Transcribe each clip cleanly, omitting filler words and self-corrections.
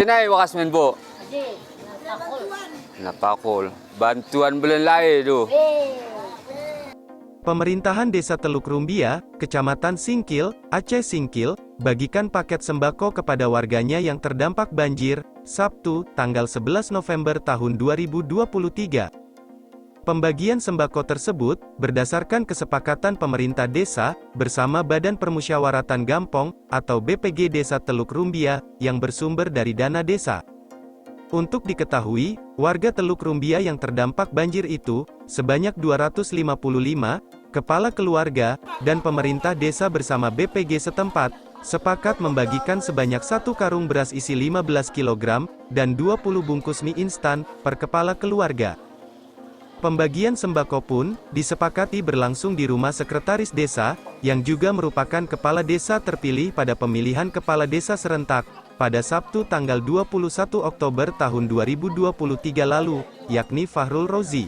Nay, wakas men po. Hindi, napakol. Napakol. Bantuan bulan lain tu. Pemerintahan Desa Teluk Rumbia, Kecamatan Singkil, Aceh Singkil, bagikan paket sembako kepada warganya yang terdampak banjir, Sabtu, tanggal 11 November tahun 2023. Pembagian sembako tersebut, berdasarkan kesepakatan pemerintah desa, bersama Badan Permusyawaratan Gampong, atau BPG Desa Teluk Rumbia, yang bersumber dari dana desa. Untuk diketahui, warga Teluk Rumbia yang terdampak banjir itu, sebanyak 255, kepala keluarga, dan pemerintah desa bersama BPG setempat, sepakat membagikan sebanyak 1 karung beras isi 15 kg, dan 20 bungkus mie instan, per kepala keluarga. Pembagian sembako pun, disepakati berlangsung di rumah sekretaris desa, yang juga merupakan kepala desa terpilih pada pemilihan kepala desa serentak, pada Sabtu tanggal 21 Oktober tahun 2023 lalu, yakni Fahrul Rozi.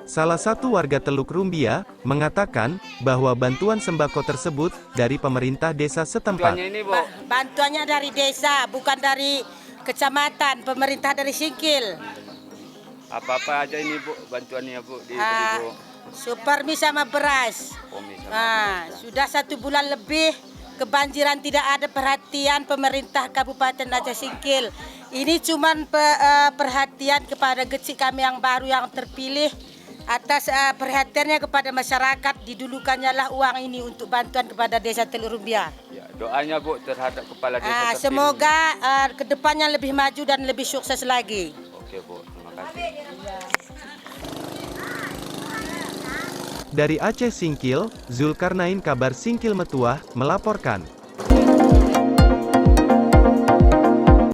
Salah satu warga Teluk Rumbia, mengatakan, bahwa bantuan sembako tersebut, dari pemerintah desa setempat. Bantuannya ini, Bu. Bantuannya dari desa, bukan dari kecamatan, pemerintah dari Singkil. Apa-apa aja ini, Bu, bantuannya, Bu, di Bu. Super mie sama beras. Oh, misalnya. Sudah 1 bulan lebih, kebanjiran tidak ada perhatian pemerintah Kabupaten Aceh Singkil. Ini cuma perhatian kepada kecil kami yang baru yang terpilih, atas perhatiannya kepada masyarakat, didulukannya lah uang ini untuk bantuan kepada Desa Teluk Rumbia. Ya, doanya, Bu, terhadap kepala desa terpilih. Semoga kedepannya lebih maju dan lebih sukses lagi. Oke, Bu, terima kasih. Dari Aceh Singkil, Zulkarnain Kabar Singkil Metuah, melaporkan.